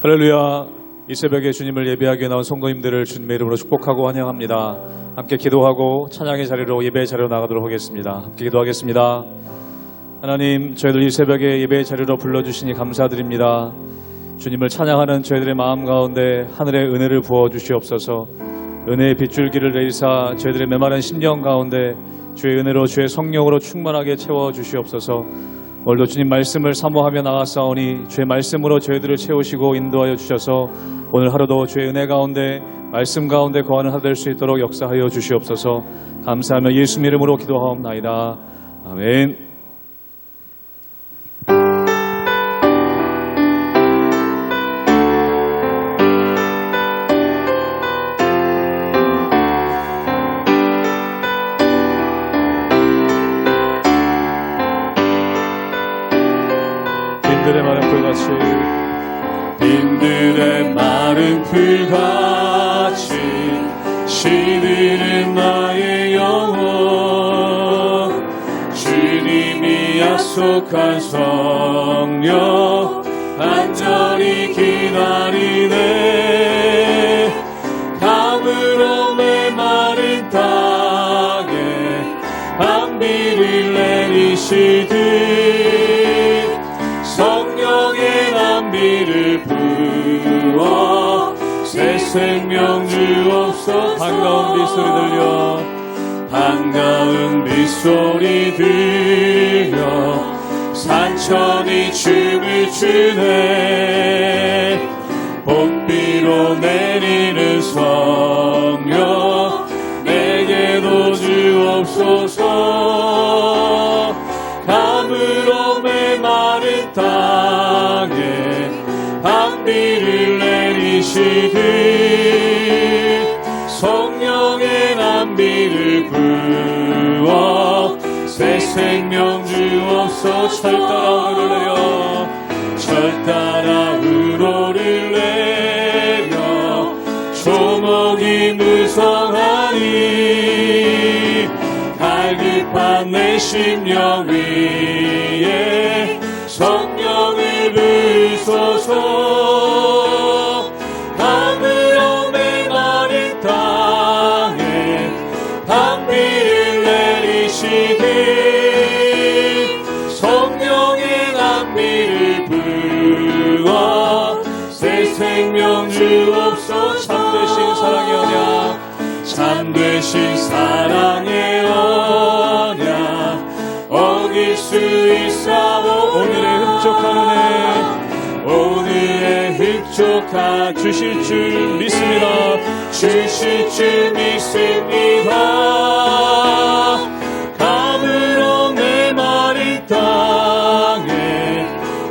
할렐루야. 이 새벽에 주님을 예배하기 위해 나온 성도님들을 주님의 이름으로 축복하고 환영합니다. 함께 기도하고 찬양의 자리로 예배의 자리로 나가도록 하겠습니다. 함께 기도하겠습니다. 하나님, 저희들 이 새벽에 예배의 자리로 불러주시니 감사드립니다. 주님을 찬양하는 저희들의 마음 가운데 하늘의 은혜를 부어주시옵소서. 은혜의 빗줄기를 내리사 저희들의 메마른 심령 가운데 주의 은혜로 주의 성령으로 충만하게 채워주시옵소서. 오늘도 주님 말씀을 사모하며 나아싸우니 주의 말씀으로 저희들을 채우시고 인도하여 주셔서 오늘 하루도 주의 은혜 가운데 말씀 가운데 거하는 하루 될 수 있도록 역사하여 주시옵소서. 감사하며 예수님 이름으로 기도하옵나이다. 아멘. 빈들의 마른 풀같이 시드는 나의 영혼 주님이 약속한 성령 간절히 기다리네 가물어 메마른 땅에 밤비를 내리시듯 성령의 남비를 부어 새 생명 주옵소서. 반가운 빗소리 들려 반가운 빗소리 들려 산천이 춤을 추네 봄비로 내리는 성령 내게도 주옵소서. 가물어 메마른 땅에 밤비를 내리시듯 성령의 남비를 부어 새 생명 주옵소서. 철 따라 우로를 내려 철 따라 우로를 내려 조목이 무성하니 갈급한 내 심령 위에 성령을 부소서. 가물어 메마른 땅에 밤비를 내리시듯 성령의 남비를 부어 새 생명 주옵소서. 참되신 사랑의 언약 참되신 사랑의 언약 어길 수 있사오. 오늘의 흡족한 은혜 오늘의 흡족한 주실 줄 믿습니다. 주실 줄 믿습니다. 가물어 메마른 땅에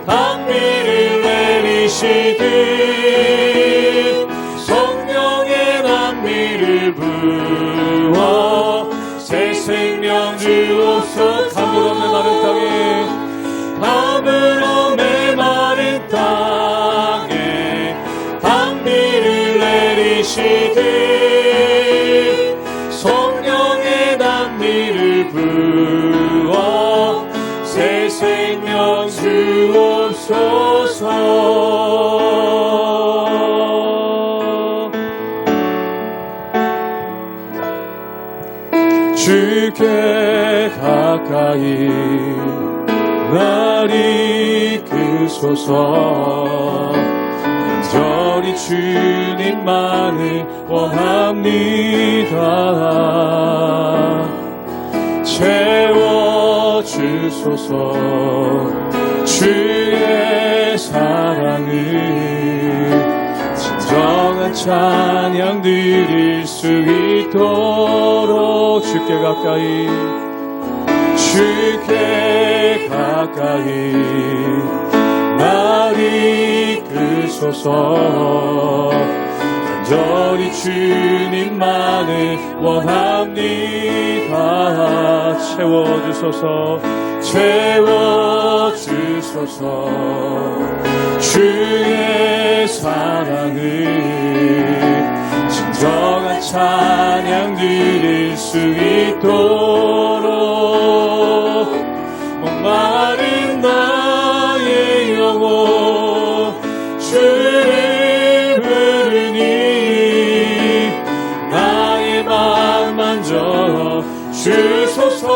밤비를 내리시듯 성령의 남비를 부어 새 생명 주옵소서. 가물어 메마른 땅에 가물어 메마른 땅에 밤비를 내리시듯 성령의 남비를 부어 새 생명 주옵소서. 주께 가까이 날 이끄소서. 간절히 주님만을 원합니다. 채워주소서. 주의 사랑을 진정한 찬양 드릴 수 있도록 주께 가까이 날 이끄소서. 간절히 주님만을 원합니다. 채워주소서. 주의 사랑을 진정한 찬양 드릴 수 있도록 목마른 나의 영혼 주를 부르니 나의 맘 만져 주소서.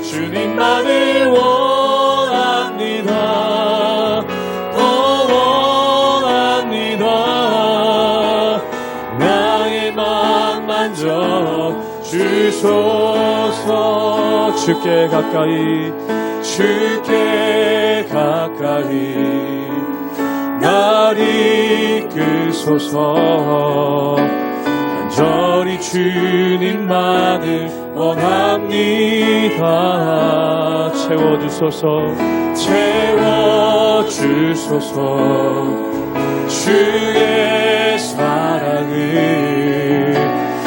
주님만을 원합니다. 더 원합니다. 나의 맘 만져 주소서. 주께 가까이 주께 가까이 날 이끄소서. 간절히 주님만을 원합니다. 채워주소서. 채워주소서. 주의 사랑을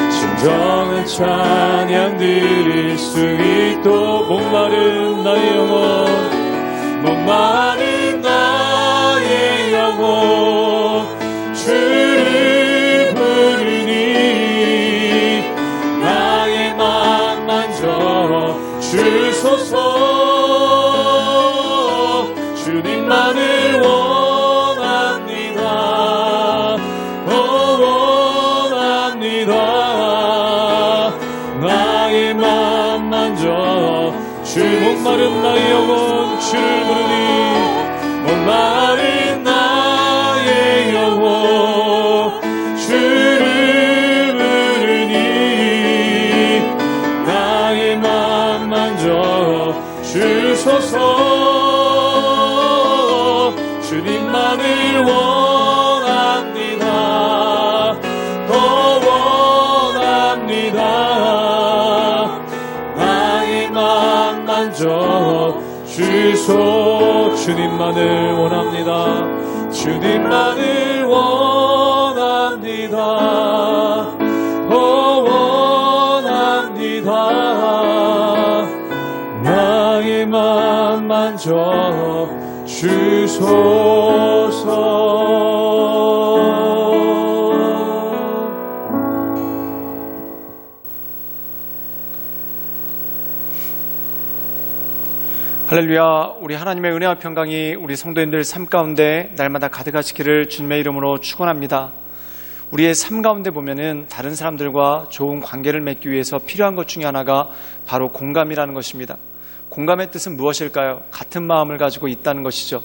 진정한 찬양 드릴 수 있도록 목마른 나의 영혼 목마른 나의 영혼 주를 부르니 나의 맘 만져 주소서. 주님만을 원합니다. 더 원합니다. 나의 맘 만져 주 목마른 나의 영혼 주를 부르니 목마른 나의 영혼 주를 부르니 나의 맘 만져 주소서. 주님만을 원합니다. 더 원합니다. 나의 맘 만져 주소. 주님만을 원합니다. 주님만을 원합니다. 더 원합니다. 나의 맘 만져 주소서. 할렐루야. 우리 하나님의 은혜와 평강이 우리 성도님들 삶 가운데 날마다 가득하시기를 주님의 이름으로 축원합니다. 우리의 삶 가운데 보면은 다른 사람들과 좋은 관계를 맺기 위해서 필요한 것 중에 하나가 바로 공감이라는 것입니다. 공감의 뜻은 무엇일까요? 같은 마음을 가지고 있다는 것이죠.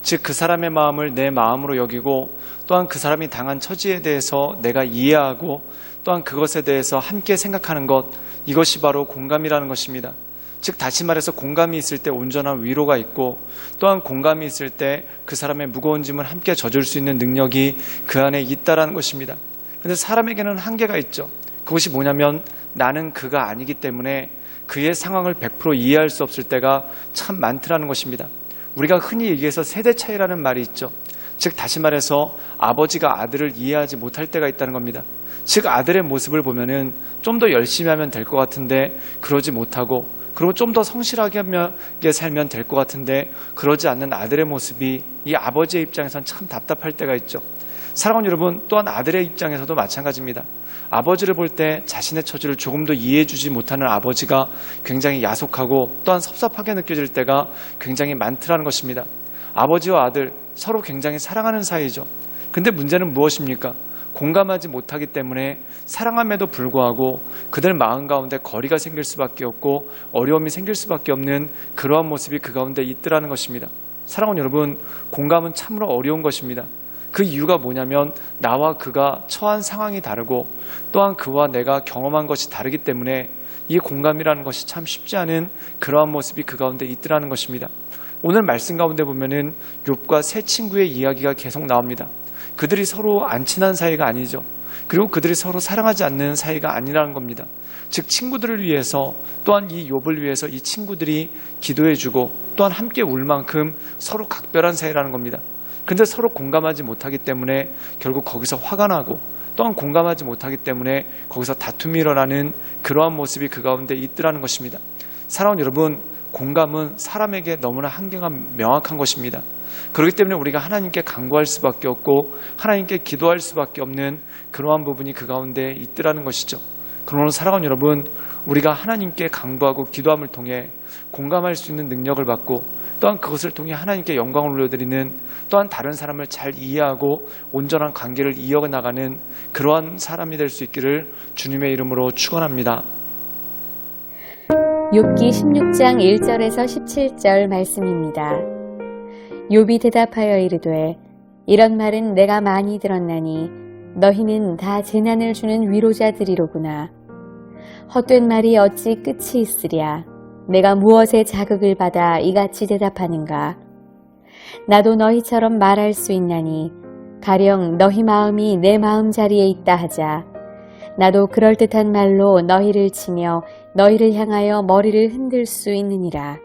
즉 그 사람의 마음을 내 마음으로 여기고 또한 그 사람이 당한 처지에 대해서 내가 이해하고 또한 그것에 대해서 함께 생각하는 것, 이것이 바로 공감이라는 것입니다. 즉 다시 말해서 공감이 있을 때 온전한 위로가 있고 또한 공감이 있을 때 그 사람의 무거운 짐을 함께 져줄 수 있는 능력이 그 안에 있다라는 것입니다. 그런데 사람에게는 한계가 있죠. 그것이 뭐냐면 나는 그가 아니기 때문에 그의 상황을 100% 이해할 수 없을 때가 참 많더라는 것입니다. 우리가 흔히 얘기해서 세대 차이라는 말이 있죠. 즉 다시 말해서 아버지가 아들을 이해하지 못할 때가 있다는 겁니다. 즉 아들의 모습을 보면은 좀 더 열심히 하면 될 것 같은데 그러지 못하고, 그리고 좀 더 성실하게 살면 될 것 같은데 그러지 않는 아들의 모습이 이 아버지의 입장에선 참 답답할 때가 있죠. 사랑하는 여러분, 또한 아들의 입장에서도 마찬가지입니다. 아버지를 볼 때 자신의 처지를 조금 더 이해해주지 못하는 아버지가 굉장히 야속하고 또한 섭섭하게 느껴질 때가 굉장히 많더라는 것입니다. 아버지와 아들 서로 굉장히 사랑하는 사이죠. 근데 문제는 무엇입니까? 공감하지 못하기 때문에 사랑함에도 불구하고 그들 마음 가운데 거리가 생길 수밖에 없고 어려움이 생길 수밖에 없는 그러한 모습이 그 가운데 있더라는 것입니다. 사랑하는 여러분, 공감은 참으로 어려운 것입니다. 그 이유가 뭐냐면 나와 그가 처한 상황이 다르고 또한 그와 내가 경험한 것이 다르기 때문에 이 공감이라는 것이 참 쉽지 않은 그러한 모습이 그 가운데 있더라는 것입니다. 오늘 말씀 가운데 보면은 욥과 세 친구의 이야기가 계속 나옵니다. 그들이 서로 안 친한 사이가 아니죠. 그리고 그들이 서로 사랑하지 않는 사이가 아니라는 겁니다. 즉 친구들을 위해서 또한 이 욥을 위해서 이 친구들이 기도해주고 또한 함께 울 만큼 서로 각별한 사이라는 겁니다. 근데 서로 공감하지 못하기 때문에 결국 거기서 화가 나고 또한 공감하지 못하기 때문에 거기서 다툼이 일어나는 그러한 모습이 그 가운데 있더라는 것입니다. 사랑하는 여러분, 공감은 사람에게 너무나 한계가 명확한 것입니다. 그렇기 때문에 우리가 하나님께 간구할 수밖에 없고 하나님께 기도할 수밖에 없는 그러한 부분이 그 가운데 있더라는 것이죠. 그러므로 사랑하는 여러분, 우리가 하나님께 간구하고 기도함을 통해 공감할 수 있는 능력을 받고 또한 그것을 통해 하나님께 영광을 올려드리는, 또한 다른 사람을 잘 이해하고 온전한 관계를 이어나가는 그러한 사람이 될 수 있기를 주님의 이름으로 축원합니다. 욥기 16장 1절에서 17절 말씀입니다. 욥이 대답하여 이르되 이런 말은 내가 많이 들었나니 너희는 다 재난을 주는 위로자들이로구나. 헛된 말이 어찌 끝이 있으랴. 내가 무엇에 자극을 받아 이같이 대답하는가. 나도 너희처럼 말할 수 있나니 가령 너희 마음이 내 마음자리에 있다 하자. 나도 그럴듯한 말로 너희를 치며 너희를 향하여 머리를 흔들 수 있느니라.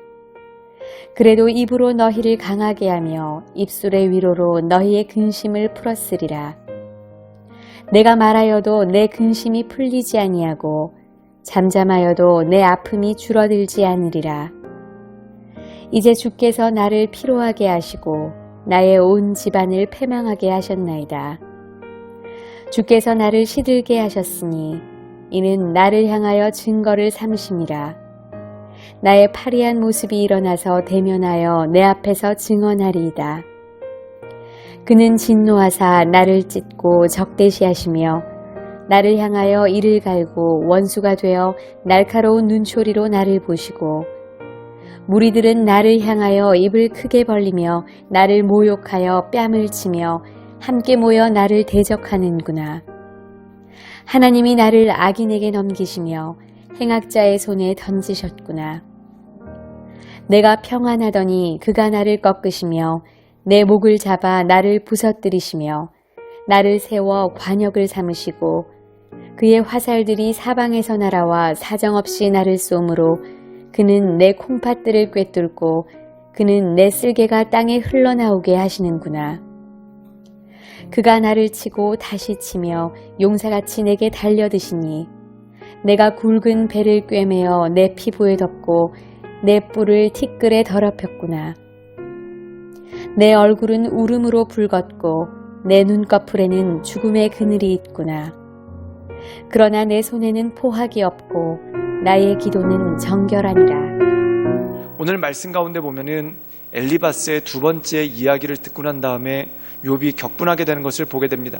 그래도 입으로 너희를 강하게 하며 입술의 위로로 너희의 근심을 풀었으리라. 내가 말하여도 내 근심이 풀리지 아니하고 잠잠하여도 내 아픔이 줄어들지 않으리라. 이제 주께서 나를 피로하게 하시고 나의 온 집안을 패망하게 하셨나이다. 주께서 나를 시들게 하셨으니 이는 나를 향하여 증거를 삼심이라. 나의 파리한 모습이 일어나서 대면하여 내 앞에서 증언하리이다. 그는 진노하사 나를 찢고 적대시하시며 나를 향하여 이를 갈고 원수가 되어 날카로운 눈초리로 나를 보시고 무리들은 나를 향하여 입을 크게 벌리며 나를 모욕하여 뺨을 치며 함께 모여 나를 대적하는구나. 하나님이 나를 악인에게 넘기시며 행악자의 손에 던지셨구나. 내가 평안하더니 그가 나를 꺾으시며 내 목을 잡아 나를 부서뜨리시며 나를 세워 관역을 삼으시고 그의 화살들이 사방에서 날아와 사정없이 나를 쏘므로 그는 내 콩팥들을 꿰뚫고 그는 내 쓸개가 땅에 흘러나오게 하시는구나. 그가 나를 치고 다시 치며 용사같이 내게 달려드시니 내가 굵은 배를 꿰매어 내 피부에 덮고 내 뿔을 티끌에 더럽혔구나. 내 얼굴은 울음으로 붉었고 내 눈꺼풀에는 죽음의 그늘이 있구나. 그러나 내 손에는 포학이 없고 나의 기도는 정결하니라. 오늘 말씀 가운데 보면은 엘리바스의 두 번째 이야기를 듣고 난 다음에 욥이 격분하게 되는 것을 보게 됩니다.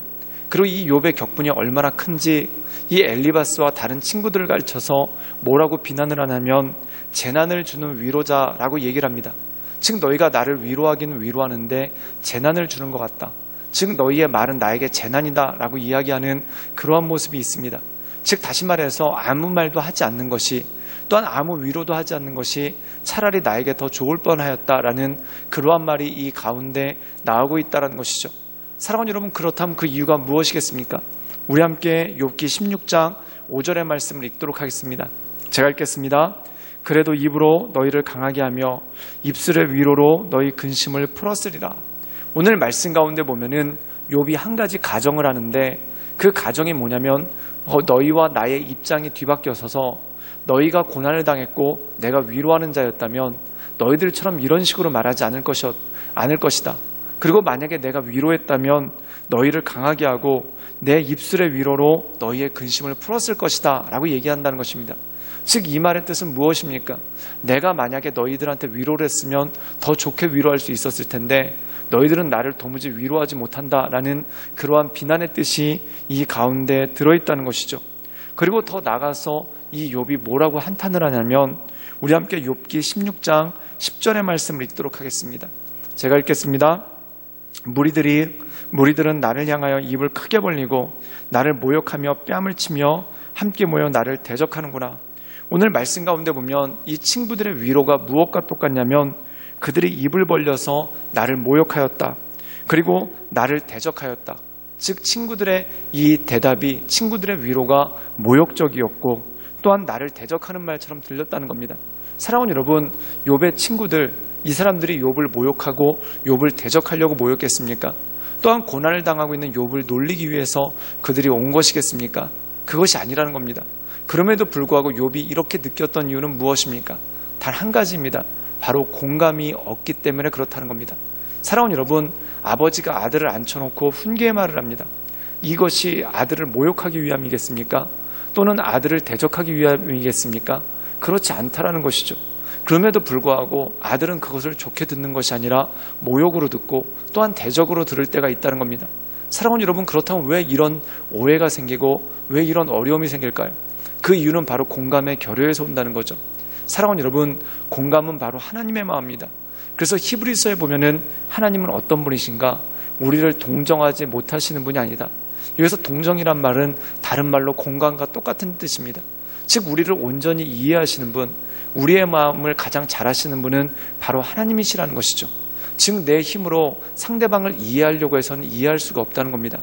그리고 이 욥의 격분이 얼마나 큰지 이 엘리바스와 다른 친구들을 가르쳐서 뭐라고 비난을 하냐면 재난을 주는 위로자라고 얘기를 합니다. 즉 너희가 나를 위로하기는 위로하는데 재난을 주는 것 같다. 즉 너희의 말은 나에게 재난이다 라고 이야기하는 그러한 모습이 있습니다. 즉 다시 말해서 아무 말도 하지 않는 것이, 또한 아무 위로도 하지 않는 것이 차라리 나에게 더 좋을 뻔하였다라는 그러한 말이 이 가운데 나오고 있다는 것이죠. 사랑하는 여러분, 그렇다면 그 이유가 무엇이겠습니까? 우리 함께 욥기 16장 5절의 말씀을 읽도록 하겠습니다. 제가 읽겠습니다. 그래도 입으로 너희를 강하게 하며 입술의 위로로 너희 근심을 풀었으리라. 오늘 말씀 가운데 보면은 욥이 한 가지 가정을 하는데 그 가정이 뭐냐면 너희와 나의 입장이 뒤바뀌어서서 너희가 고난을 당했고 내가 위로하는 자였다면 너희들처럼 이런 식으로 말하지 않을 것이다. 그리고 만약에 내가 위로했다면 너희를 강하게 하고 내 입술의 위로로 너희의 근심을 풀었을 것이다 라고 얘기한다는 것입니다. 즉 이 말의 뜻은 무엇입니까? 내가 만약에 너희들한테 위로를 했으면 더 좋게 위로할 수 있었을 텐데 너희들은 나를 도무지 위로하지 못한다라는 그러한 비난의 뜻이 이 가운데 들어있다는 것이죠. 그리고 더 나가서 이 욥이 뭐라고 한탄을 하냐면 우리 함께 욥기 16장 10절의 말씀을 읽도록 하겠습니다. 제가 읽겠습니다. 무리들은 나를 향하여 입을 크게 벌리고 나를 모욕하며 뺨을 치며 함께 모여 나를 대적하는구나. 오늘 말씀 가운데 보면 이 친구들의 위로가 무엇과 똑같냐면 그들이 입을 벌려서 나를 모욕하였다. 그리고 나를 대적하였다. 즉 친구들의 이 대답이, 친구들의 위로가 모욕적이었고 또한 나를 대적하는 말처럼 들렸다는 겁니다. 사랑하는 여러분, 욥의 친구들, 이 사람들이 욥을 모욕하고 욥을 대적하려고 모였겠습니까? 또한 고난을 당하고 있는 욥을 놀리기 위해서 그들이 온 것이겠습니까? 그것이 아니라는 겁니다. 그럼에도 불구하고 욥이 이렇게 느꼈던 이유는 무엇입니까? 단 한 가지입니다. 바로 공감이 없기 때문에 그렇다는 겁니다. 사랑하는 여러분, 아버지가 아들을 앉혀놓고 훈계의 말을 합니다. 이것이 아들을 모욕하기 위함이겠습니까? 또는 아들을 대적하기 위함이겠습니까? 그렇지 않다라는 것이죠. 그럼에도 불구하고 아들은 그것을 좋게 듣는 것이 아니라 모욕으로 듣고 또한 대적으로 들을 때가 있다는 겁니다. 사랑하는 여러분, 그렇다면 왜 이런 오해가 생기고 왜 이런 어려움이 생길까요? 그 이유는 바로 공감의 결여에서 온다는 거죠. 사랑하는 여러분, 공감은 바로 하나님의 마음입니다. 그래서 히브리서에 보면은 하나님은 어떤 분이신가? 우리를 동정하지 못하시는 분이 아니다. 여기서 동정이란 말은 다른 말로 공감과 똑같은 뜻입니다. 즉 우리를 온전히 이해하시는 분, 우리의 마음을 가장 잘 아시는 분은 바로 하나님이시라는 것이죠. 즉 내 힘으로 상대방을 이해하려고 해서는 이해할 수가 없다는 겁니다.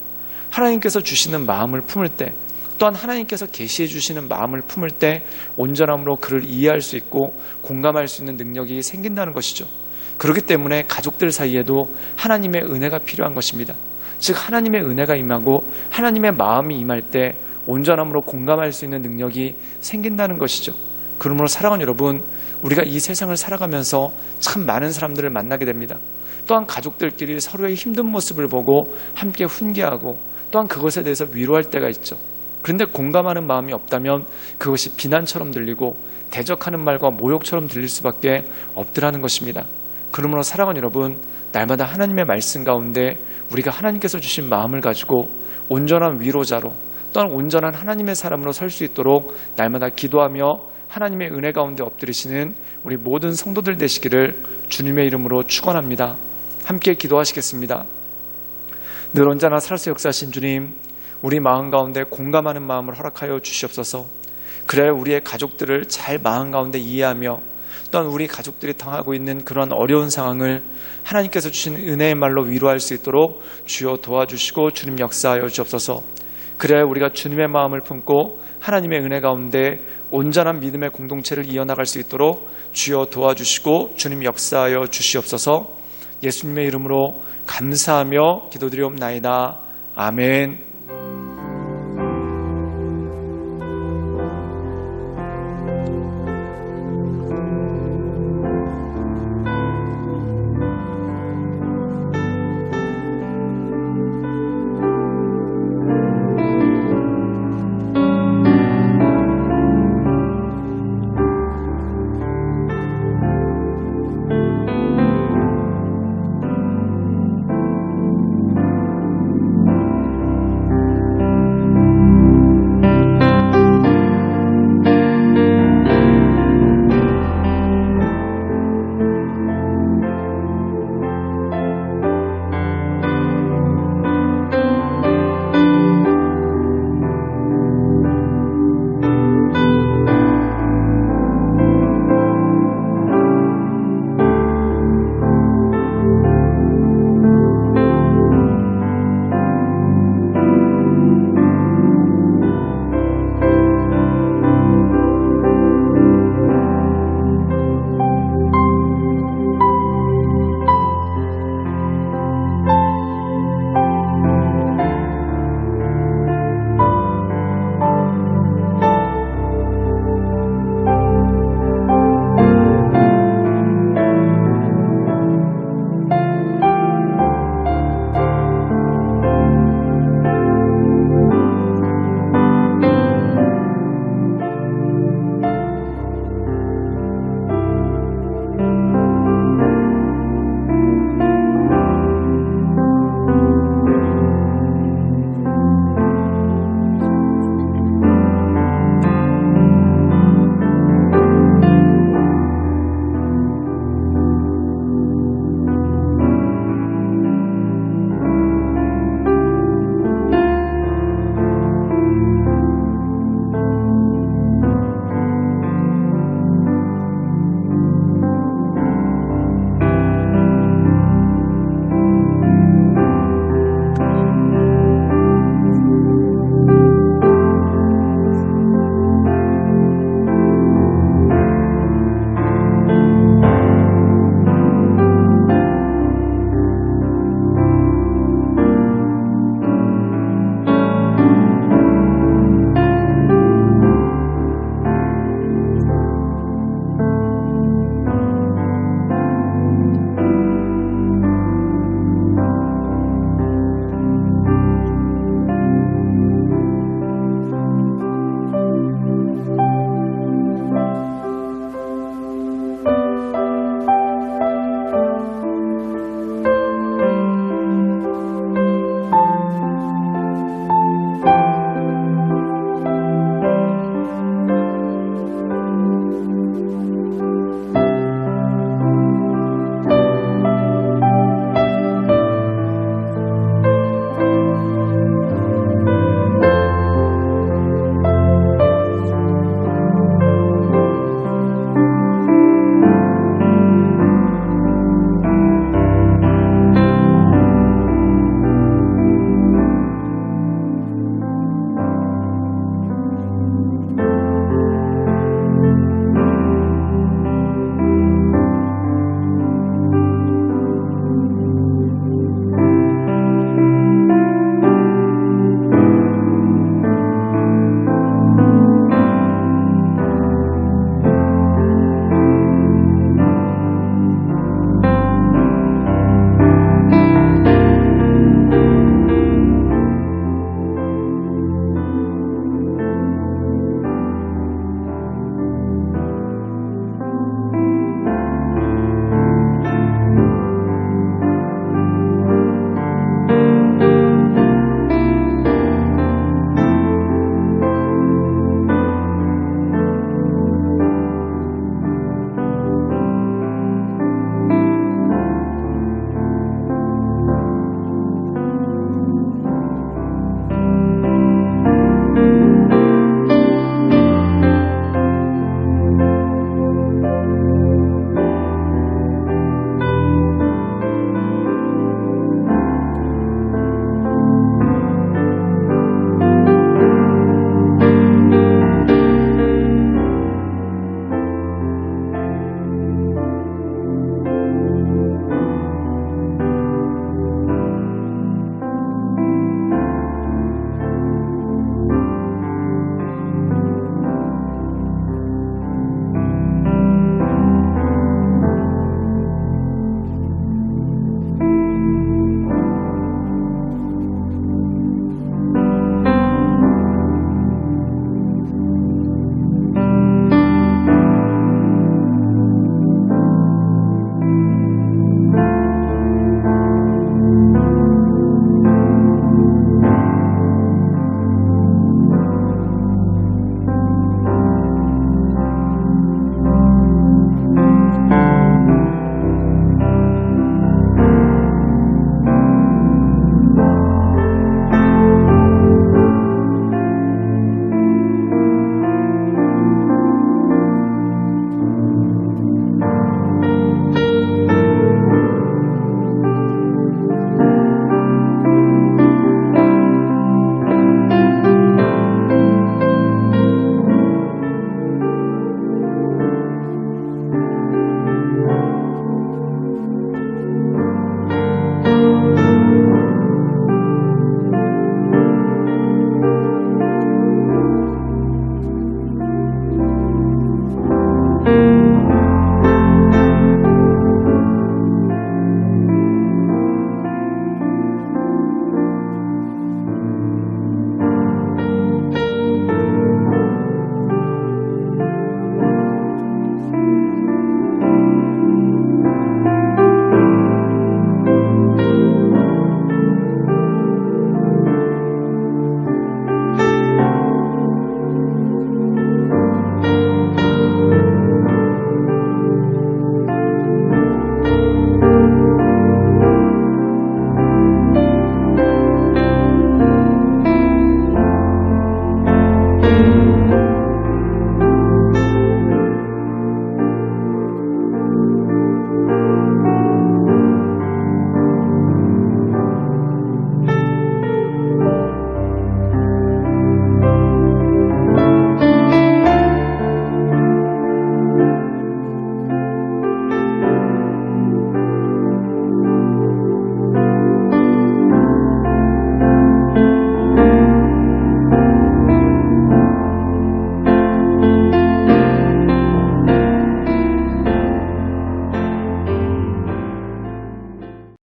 하나님께서 주시는 마음을 품을 때, 또한 하나님께서 계시해 주시는 마음을 품을 때 온전함으로 그를 이해할 수 있고 공감할 수 있는 능력이 생긴다는 것이죠. 그렇기 때문에 가족들 사이에도 하나님의 은혜가 필요한 것입니다. 즉 하나님의 은혜가 임하고 하나님의 마음이 임할 때 온전함으로 공감할 수 있는 능력이 생긴다는 것이죠. 그러므로 사랑하는 여러분, 우리가 이 세상을 살아가면서 참 많은 사람들을 만나게 됩니다. 또한 가족들끼리 서로의 힘든 모습을 보고 함께 훈계하고 또한 그것에 대해서 위로할 때가 있죠. 그런데 공감하는 마음이 없다면 그것이 비난처럼 들리고 대적하는 말과 모욕처럼 들릴 수밖에 없더라는 것입니다. 그러므로 사랑하는 여러분, 날마다 하나님의 말씀 가운데 우리가 하나님께서 주신 마음을 가지고 온전한 위로자로 또한 온전한 하나님의 사람으로 설 수 있도록 날마다 기도하며 하나님의 은혜 가운데 엎드리시는 우리 모든 성도들 되시기를 주님의 이름으로 축원합니다. 함께 기도하시겠습니다. 늘 언제나 살아서 역사하신 주님, 우리 마음 가운데 공감하는 마음을 허락하여 주시옵소서. 그래야 우리의 가족들을 잘 마음 가운데 이해하며 또한 우리 가족들이 당하고 있는 그런 어려운 상황을 하나님께서 주신 은혜의 말로 위로할 수 있도록 주여 도와주시고 주님 역사하여 주옵소서. 그래야 우리가 주님의 마음을 품고 하나님의 은혜 가운데 온전한 믿음의 공동체를 이어나갈 수 있도록 주여 도와주시고 주님 역사하여 주시옵소서. 예수님의 이름으로 감사하며 기도드리옵나이다. 아멘.